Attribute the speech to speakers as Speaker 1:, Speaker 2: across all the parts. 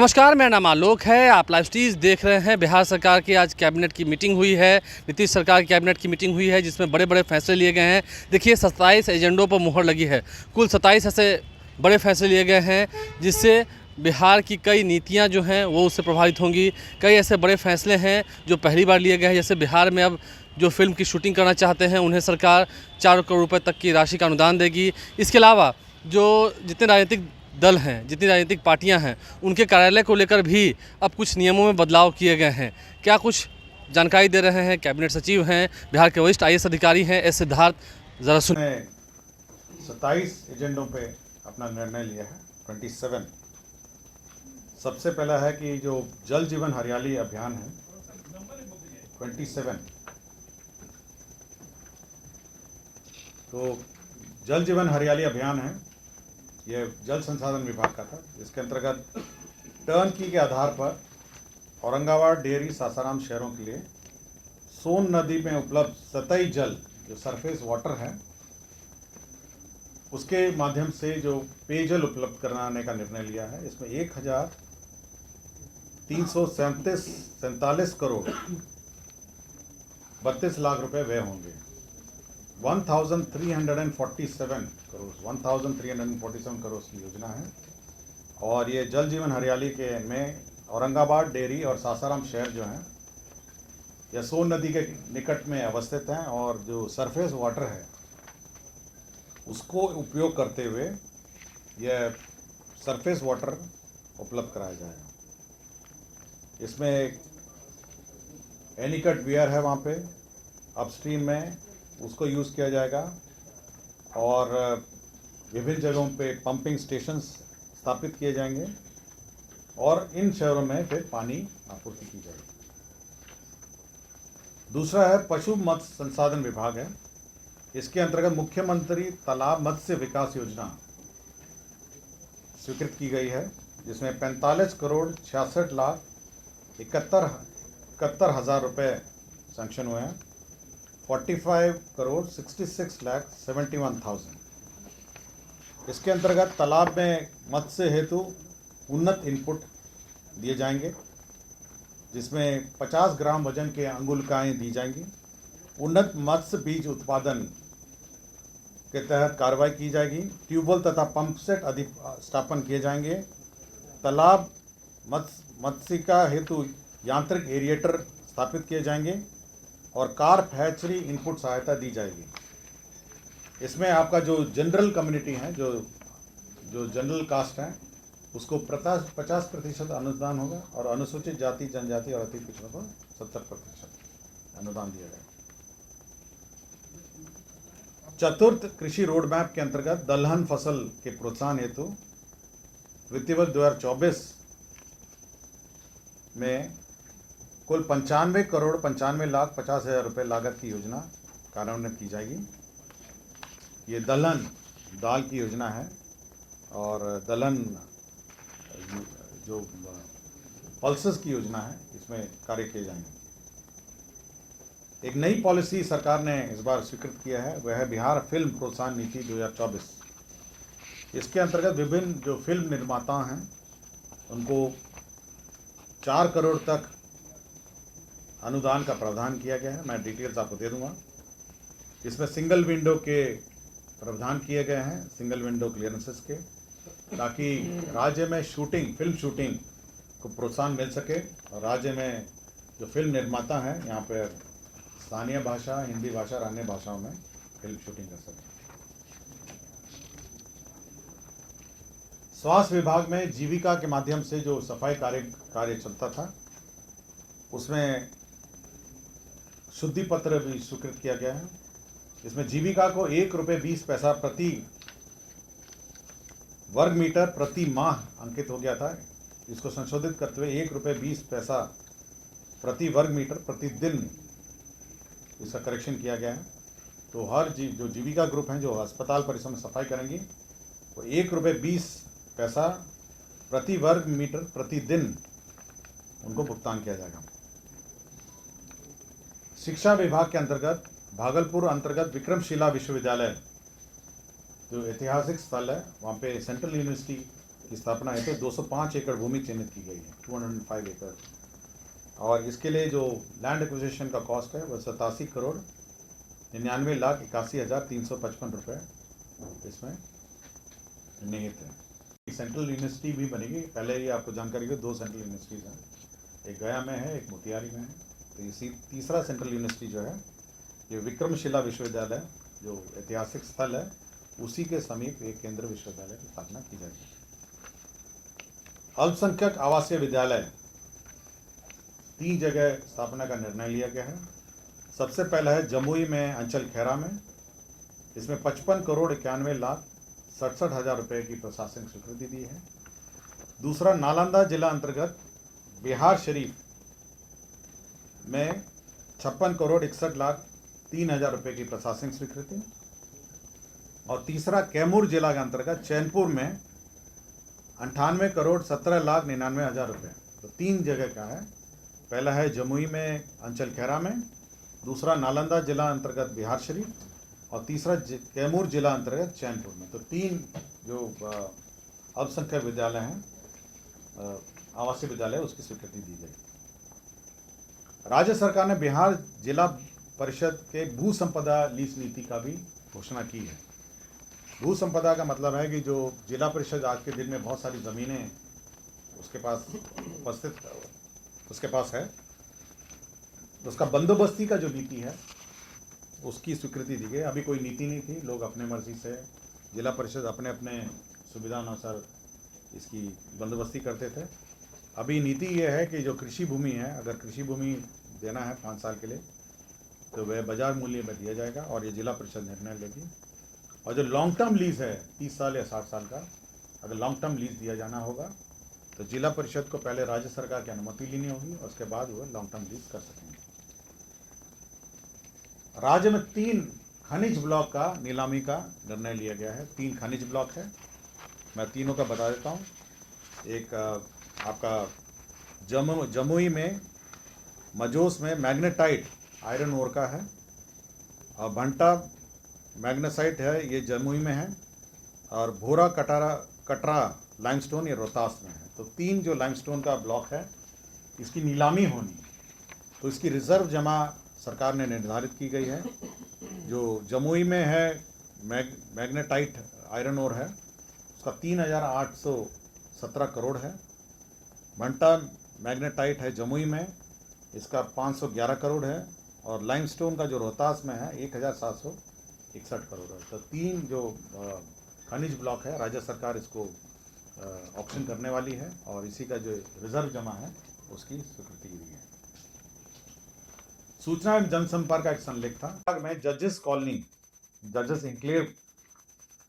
Speaker 1: नमस्कार, मेरा नाम आलोक है। आप लाइव स्ट्रीज देख रहे हैं। बिहार सरकार की आज कैबिनेट की मीटिंग हुई है। नीतीश सरकार की कैबिनेट की मीटिंग हुई है जिसमें बड़े बड़े फैसले लिए गए हैं। देखिए 27 एजेंडों पर मुहर लगी है। कुल 27 ऐसे बड़े फैसले लिए गए हैं जिससे बिहार की कई नीतियां जो हैं वो उससे प्रभावित होंगी। कई ऐसे बड़े फैसले हैं जो पहली बार लिए गए हैं, जैसे बिहार में अब जो फिल्म की शूटिंग करना चाहते हैं उन्हें सरकार 4 करोड़ रुपए तक की राशि का अनुदान देगी। इसके अलावा जो जितने राजनीतिक दल हैं, जितनी राजनीतिक पार्टियां हैं, उनके कार्यालय को लेकर भी अब कुछ नियमों में बदलाव किए गए हैं। क्या कुछ जानकारी दे रहे हैं कैबिनेट सचिव हैं, बिहार के वरिष्ठ आईएएस अधिकारी हैं एस सिद्धार्थ, ज़रा सुन।
Speaker 2: 27 एजेंडों पे अपना निर्णय लिया है। 27 सबसे पहला है कि जो जल जीवन हरियाली अभियान है 27, तो जल जीवन हरियाली अभियान है, ये जल संसाधन विभाग का था। इसके अंतर्गत टर्नकी के आधार पर औरंगाबाद, डेहरी, सासाराम शहरों के लिए सोन नदी में उपलब्ध सतही जल जो सरफेस वाटर है उसके माध्यम से जो पेयजल उपलब्ध कराने का निर्णय लिया है। इसमें 1347 करोड़ 32 लाख रुपए व्यय होंगे। 1347 करोड़ की योजना है और ये जल जीवन हरियाली के में औरंगाबाद, डेहरी और सासाराम शहर जो हैं यह सोन नदी के निकट में अवस्थित हैं और जो सरफेस वाटर है उसको उपयोग करते हुए यह सरफेस वाटर उपलब्ध कराया जाएगा। इसमें एनीकट वियर है, वहाँ पे अपस्ट्रीम में उसको यूज़ किया जाएगा और विभिन्न जगहों पे पंपिंग स्टेशंस स्थापित किए जाएंगे और इन शहरों में फिर पानी आपूर्ति की जाएगी। दूसरा है पशु मत्स्य संसाधन विभाग है। इसके अंतर्गत मुख्यमंत्री तालाब मत्स्य विकास योजना स्वीकृत की गई है, जिसमें 45 करोड़ 66 लाख 71 हजार रुपये सैंक्शन हुए हैं। 45 करोड़ 66 लाख 71,000। इसके अंतर्गत तालाब में मत्स्य हेतु उन्नत इनपुट दिए जाएंगे, जिसमें 50 ग्राम वजन के अंगुलिकाएँ दी जाएंगी। उन्नत मत्स्य बीज उत्पादन के तहत कार्रवाई की जाएगी। ट्यूबवेल तथा पंप सेट आदि स्थापन किए जाएंगे। तालाब मत्स्यिका हेतु यांत्रिक एरिएटर स्थापित किए जाएंगे और कार्प हैचरी इनपुट सहायता दी जाएगी। इसमें आपका जो जनरल कम्युनिटी है, जो जनरल कास्ट है, उसको 50% अनुदान होगा और अनुसूचित जाति, जनजाति और अति पिछड़ों को 70% अनुदान दिया जाएगा। चतुर्थ कृषि रोड मैप के अंतर्गत दलहन फसल के प्रोत्साहन हेतु वित्तीय वर्ष 2024 में कुल 95 करोड़ 95 लाख 50 हजार रुपये लागत की योजना कार्यान्वित की जाएगी। ये दलहन दाल की योजना है और दलहन जो पल्सेस की योजना है, इसमें कार्य किए जाएंगे। एक नई पॉलिसी सरकार ने इस बार स्वीकृत किया है, वह है बिहार फिल्म प्रोत्साहन नीति 2024। इसके अंतर्गत विभिन्न जो फिल्म निर्माता हैं उनको 4 करोड़ तक अनुदान का प्रावधान किया गया है। मैं डिटेल्स आपको दे दूंगा। इसमें सिंगल विंडो के प्रावधान किए गए हैं, सिंगल विंडो क्लियरेंसेस के, ताकि राज्य में फिल्म शूटिंग को प्रोत्साहन मिल सके और राज्य में जो फिल्म निर्माता हैं यहाँ पर स्थानीय भाषा, हिंदी भाषा और अन्य भाषाओं में फिल्म शूटिंग कर सकें। स्वास्थ्य विभाग में जीविका के माध्यम से जो सफाई कार्य चलता था, उसमें शुद्धि पत्र भी स्वीकृत किया गया है। इसमें जीविका को 1 रुपये 20 पैसा प्रति वर्ग मीटर प्रति माह अंकित हो गया था। इसको संशोधित करते हुए 1 रुपये 20 पैसा प्रति वर्ग मीटर प्रति दिन इसका करेक्शन किया गया है। तो हर जो जीविका ग्रुप हैं जो अस्पताल परिसर में सफाई करेंगी वो 1 रुपये 20 पैसा प्रति वर्ग मीटर प्रति दिन उनको भुगतान किया जाएगा। शिक्षा विभाग के अंतर्गत भागलपुर अंतर्गत विक्रमशिला विश्वविद्यालय जो ऐतिहासिक स्थल है, वहाँ पे सेंट्रल यूनिवर्सिटी की स्थापना हेतु 205 एकड़ भूमि चिन्हित की गई है, 205 एकड़। और इसके लिए जो लैंड एक्विजिशन का कॉस्ट है वह 87,99,81,355 रुपये इसमें निहित है। सेंट्रल यूनिवर्सिटी भी बनेगी। पहले ही आपको जानकारी हो, 2 सेंट्रल यूनिवर्सिटीज़ हैं, एक गया में है, एक मोतिहारी में है। तो इसी तीसरा सेंट्रल यूनिवर्सिटी जो है ये विक्रमशिला विश्वविद्यालय, जो ऐतिहासिक स्थल है, उसी के समीप एक केंद्रीय विश्वविद्यालय की स्थापना की जाएगी। अल्पसंख्यक आवासीय विद्यालय 3 जगह स्थापना का निर्णय लिया गया है। सबसे पहला है जमुई में अंचल खैरा में, इसमें 55,91,67,000 रुपये की प्रशासनिक स्वीकृति दी है। दूसरा नालंदा जिला अंतर्गत बिहार शरीफ में 56,61,03,000 रुपये की प्रशासनिक स्वीकृति। और तीसरा कैमूर जिला के अंतर्गत चैनपुर में 98,17,99,000 रुपये। तो 3 जगह का है। पहला है जमुई में अंचल खैरा में, दूसरा नालंदा जिला अंतर्गत बिहार शरीफ, और तीसरा कैमूर जिला अंतर्गत चैनपुर में। तो 3 जो अल्पसंख्यक विद्यालय हैं, आवासीय विद्यालय, उसकी स्वीकृति दी गई। राज्य सरकार ने बिहार जिला परिषद के भू संपदा लीज नीति का भी घोषणा की है। भू संपदा का मतलब है कि जो जिला परिषद आज के दिन में बहुत सारी ज़मीनें उसके पास उपस्थित उसके पास है, उसका बंदोबस्ती का जो नीति है उसकी स्वीकृति दी गई। अभी कोई नीति नहीं थी, लोग अपने मर्जी से, जिला परिषद अपने अपने सुविधा अनुसार इसकी बंदोबस्ती करते थे। अभी नीति ये है कि जो कृषि भूमि है, अगर कृषि भूमि देना है 5 साल के लिए, तो वह बाजार मूल्य में दिया जाएगा और ये जिला परिषद निर्णय लेगी। और जो लॉन्ग टर्म लीज है 30 साल या 60 साल का, अगर लॉन्ग टर्म लीज दिया जाना होगा तो जिला परिषद को पहले राज्य सरकार की अनुमति लेनी होगी और उसके बाद वो लॉन्ग टर्म लीज कर सकेंगे। राज्य में 3 खनिज ब्लॉक का नीलामी का निर्णय लिया गया है। 3 खनिज ब्लॉक है, मैं तीनों का बता देता हूँ। एक आपका जमुई में मजोस में मैग्नेटाइट आयरन ओर का है, और भंटा मैग्नेसाइट है, ये जमुई में है, और भोरा कटरा लाइमस्टोन ये रोहतास में है। तो 3 जो लाइमस्टोन का ब्लॉक है इसकी नीलामी होनी, तो इसकी रिजर्व जमा सरकार ने निर्धारित की गई है। जो जमुई में है मैग्नेटाइट आयरन ओर है, उसका 3,817 करोड़ है। भंटा मैग्नेटाइट है जमुई में, इसका 511 करोड़ है, और लाइमस्टोन का जो रोहतास में है 1,761 करोड़ है। तो 3 जो खनिज ब्लॉक है, राज्य सरकार इसको ऑप्शन करने वाली है और इसी का जो रिजर्व जमा है उसकी स्वीकृति दी है। सूचना एवं जनसंपर्क का एक संलेख था में जजेस कॉलोनी, जजेस इंक्लेव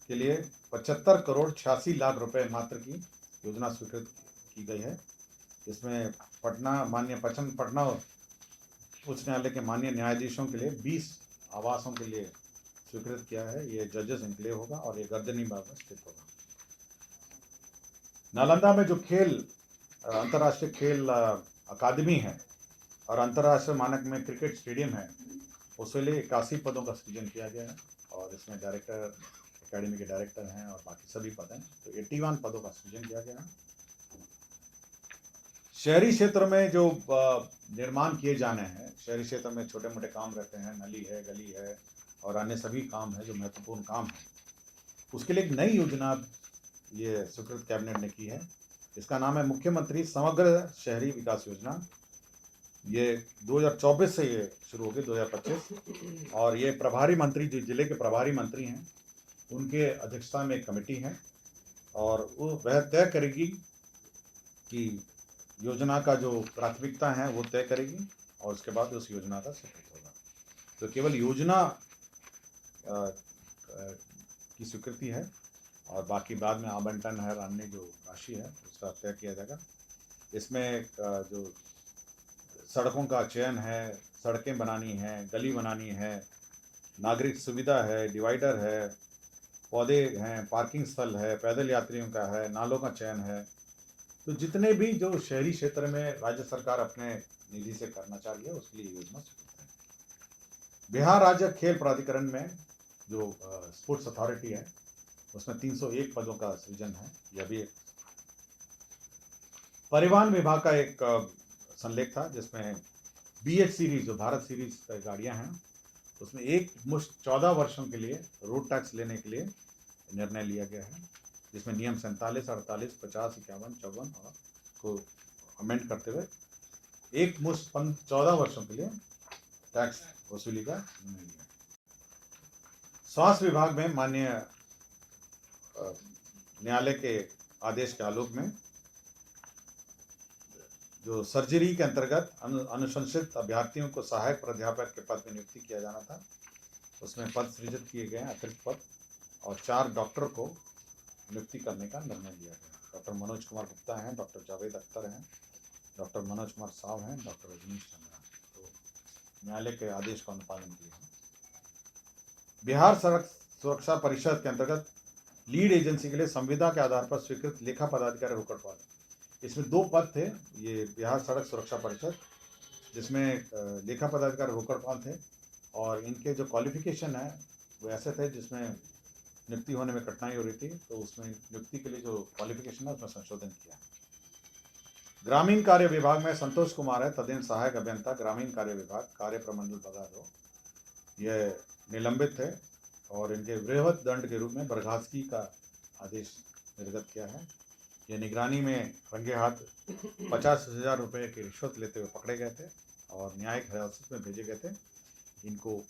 Speaker 2: के लिए 75,86,00,000 रुपए मात्र की योजना स्वीकृत की गई है। इसमें पटना उच्च न्यायालय के माननीय न्यायाधीशों के लिए 20 आवासों के लिए स्वीकृत किया है। ये जजेस इंक्लेव होगा और ये गर्दनीबाग में स्थित होगा। नालंदा में जो अंतर्राष्ट्रीय खेल अकादमी है और अंतर्राष्ट्रीय मानक में क्रिकेट स्टेडियम है, उसके लिए 81 पदों का सृजन किया गया है और इसमें डायरेक्टर, एकेडमी के डायरेक्टर हैं और बाकी सभी पद हैं। तो 81 पदों का सृजन किया गया है। शहरी क्षेत्र में जो निर्माण किए जाने हैं, शहरी क्षेत्र में छोटे मोटे काम रहते हैं, नली है, गली है और अन्य सभी काम है जो महत्वपूर्ण काम है, उसके लिए एक नई योजना ये स्वीकृत कैबिनेट ने की है। इसका नाम है मुख्यमंत्री समग्र शहरी विकास योजना। ये 2024 से ये शुरू होगी, 2025, और ये प्रभारी मंत्री, जो जिले के प्रभारी मंत्री हैं, उनके अध्यक्षता में एक कमेटी है और वह तय करेगी कि योजना का जो प्राथमिकता है वो तय करेगी और उसके बाद उस योजना का स्वीकृत होगा। तो केवल योजना की स्वीकृति है और बाकी बाद में आवंटन है, अन्य जो राशि है उसका तय किया जाएगा। इसमें जो सड़कों का चयन है, सड़कें बनानी हैं, गली बनानी है, नागरिक सुविधा है, डिवाइडर है, पौधे हैं, पार्किंग स्थल है, पैदल यात्रियों का है, नालों का चयन है। तो जितने भी जो शहरी क्षेत्र में राज्य सरकार अपने निधि से करना चाह रही है उसके लिए योजना स्वीकृत है। बिहार राज्य खेल प्राधिकरण में जो स्पोर्ट्स अथॉरिटी है उसमें 301 पदों का सृजन है। यह भी परिवहन विभाग का एक संलेख था जिसमें BH सीरीज जो भारत सीरीज की गाड़ियां हैं उसमें एक मुश्त 14 वर्षों के लिए रोड टैक्स लेने के लिए निर्णय लिया गया है, जिसमें नियम 47, 48, 50, 51, 54 और को अमेंड करते हुए एक मुश्त 14 वर्षों के लिए टैक्स वसूली का निर्णय लिया। स्वास्थ्य विभाग में माननीय न्यायालय के आदेश के आलोक में जो सर्जरी के अंतर्गत अनुशंसित अभ्यर्थियों को सहायक प्राध्यापक के पद में नियुक्ति किया जाना था, उसमें पद सृजित किए गए अतिरिक्त पद और 4 डॉक्टर को नियुक्ति करने का निर्णय लिया गया। डॉक्टर मनोज कुमार गुप्ता हैं, डॉक्टर जावेद अख्तर हैं, डॉक्टर मनोज कुमार साव हैं, डॉक्टर रजनीश चंद्रा। तो न्यायालय के आदेश का अनुपालन किया है। बिहार सड़क सुरक्षा परिषद के अंतर्गत लीड एजेंसी के लिए संविदा के आधार पर स्वीकृत लेखा पदाधिकारी रोकड़पाल, इसमें 2 पद थे। ये बिहार सड़क सुरक्षा परिषद जिसमें लेखा पदाधिकारी रोकड़पाल थे और इनके जो क्वालिफिकेशन है वो ऐसे थे जिसमें नियुक्ति होने में कठिनाई हो रही थी, तो उसमें नियुक्ति के लिए जो क्वालिफिकेशन है उसमें संशोधन किया। ग्रामीण कार्य विभाग में संतोष कुमार है तदीन सहायक अभियंता ग्रामीण कार्य विभाग कार्य प्रमंडल बदारो, ये निलंबित थे और इनके वृहद दंड के रूप में बर्खास्तगी का आदेश निर्गत किया है। ये निगरानी में रंगे हाथ 50,000 रुपये की रिश्वत लेते हुए पकड़े गए थे और न्यायिक हिरासत में भेजे गए थे। इनको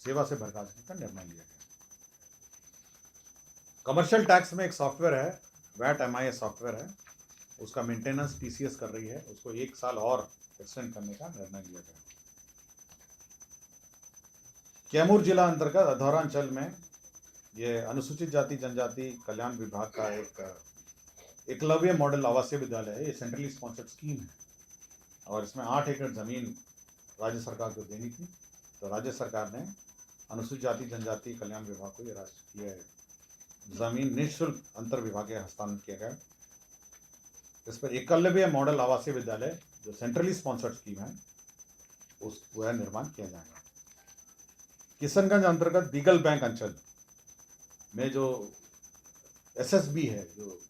Speaker 2: सेवा से बर्खास्तगी का निर्णय लिया गया। कमर्शियल टैक्स में एक सॉफ्टवेयर है, वैट MIS सॉफ्टवेयर है, उसका मेंटेनेंस TCS कर रही है, उसको 1 साल और एक्सटेंड करने का निर्णय लिया गया। कैमूर जिला अंतर्गत अधौरांचल में ये अनुसूचित जाति जनजाति कल्याण विभाग का एक एकलव्य मॉडल आवासीय विद्यालय है। ये सेंट्रली स्पॉन्सर्ड स्कीम है और इसमें 8 एकड़ जमीन राज्य सरकार को देनी थी, तो राज्य सरकार ने अनुसूचित जाति जनजाति कल्याण विभाग को ये जमीन निःशुल्क अंतर विभागीय हस्तांतरण किया गया। इस पर एकलव्य मॉडल आवासीय विद्यालय जो सेंट्रली स्पॉन्सर्ड स्कीम है उसका निर्माण किया जाएगा। किशनगंज अंतर्गत बीगल बैंक अंचल में जो SSB है, जो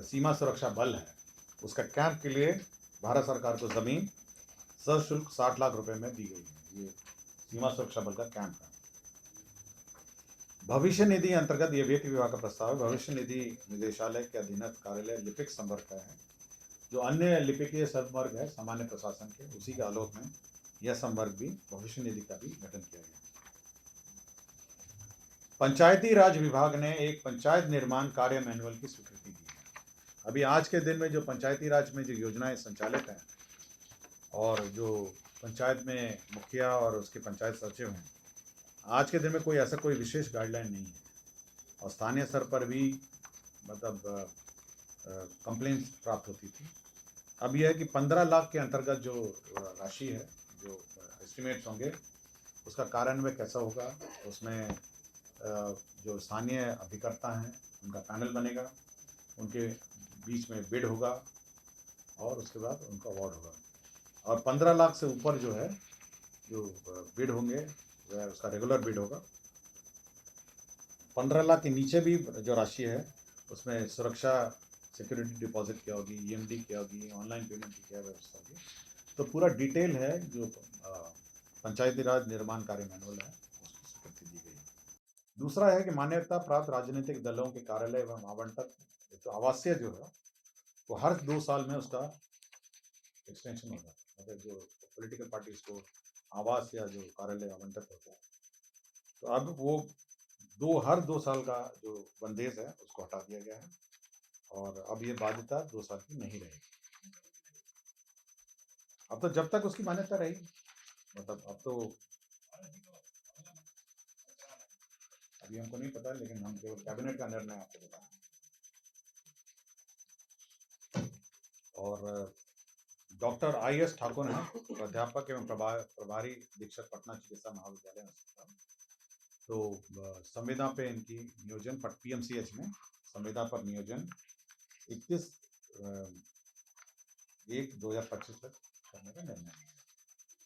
Speaker 2: सीमा सुरक्षा बल है, उसका कैंप के लिए भारत सरकार को जमीन सशुल्क 60 लाख रुपए में दी गई है। ये सीमा सुरक्षा बल का कैंप है। भविष्य निधि अंतर्गत ये वित्त विभाग का प्रस्ताव है। भविष्य निधि निदेशालय के अधीनस्थ कार्यालय लिपिक संवर्ग का है, जो अन्य लिपिकीय संवर्ग है सामान्य प्रशासन के, उसी के आलोक में यह संवर्ग भी भविष्य निधि का भी गठन किया गया। पंचायती राज विभाग ने एक पंचायत निर्माण कार्य मैनुअल की स्वीकृति दी है। अभी आज के दिन में जो पंचायती राज में जो योजनाएं संचालित हैं और जो पंचायत में मुखिया और उसके पंचायत सचिव हैं, आज के दिन में कोई ऐसा कोई विशेष गाइडलाइन नहीं है और स्थानीय स्तर पर भी मतलब कंप्लेंट्स प्राप्त होती थी। अब यह है कि 15 लाख के अंतर्गत जो राशि है, जो एस्टिमेट्स होंगे, उसका कार्यान्वयन कैसा होगा, उसमें जो स्थानीय अभिकर्ता हैं उनका पैनल बनेगा, उनके बीच में बिड होगा और उसके बाद उनका अवार्ड होगा। और 15 लाख से ऊपर जो है जो बिड होंगे वह उसका रेगुलर बिड होगा। 15 लाख के नीचे भी जो राशि है उसमें सुरक्षा सिक्योरिटी डिपॉजिट क्या होगी, EMD क्या होगी, ऑनलाइन पेमेंट की क्या व्यवस्था होगी, तो पूरा डिटेल है जो पंचायती राज निर्माण कार्य मैनुअल है उसकी स्वीकृति दी गई है। दूसरा है कि मान्यता प्राप्त राजनीतिक दलों के कार्यालय एवं आवंटन तो आवासीय जो है वो हर 2 साल में उसका एक्सटेंशन होगा, मतलब जो पॉलिटिकल पार्टीज को आवास या जो कार्यालय आवंटित होता है, तो अब वो हर 2 साल का जो बंदेज है उसको हटा दिया गया है और अब ये बाध्यता 2 साल की नहीं रहेगी। अब तो जब तक उसकी मान्यता रहेगी, मतलब अब तो अभी हमको नहीं पता, लेकिन हम केवल कैबिनेट का निर्णय आपको बता। और डॉक्टर IS ठाकुर हैं, प्राध्यापक एवं प्रभारी अधीक्षक पटना चिकित्सा महाविद्यालय अस्पताल, तो संविदा पे इनकी नियोजन PMCH में संविदा पर नियोजन 21/1/2025 तक करने का निर्णय है।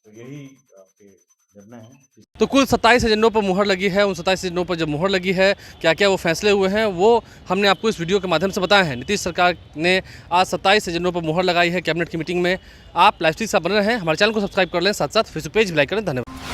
Speaker 2: तो यही आपके निर्णय हैं।
Speaker 1: तो कुल 27 एजेंडों पर मुहर लगी है। उन 27 एजेंडों पर जब मुहर लगी है, क्या क्या वो फैसले हुए हैं, वो हमने आपको इस वीडियो के माध्यम से बताया है। नीतीश सरकार ने आज 27 एजेंडों पर मुहर लगाई है कैबिनेट की मीटिंग में। आप लाइव स्ट्रीम से बने रहें, हमारे चैनल को सब्सक्राइब कर लें, साथ साथ फेसबुक पेज भी लाइक करें। धन्यवाद।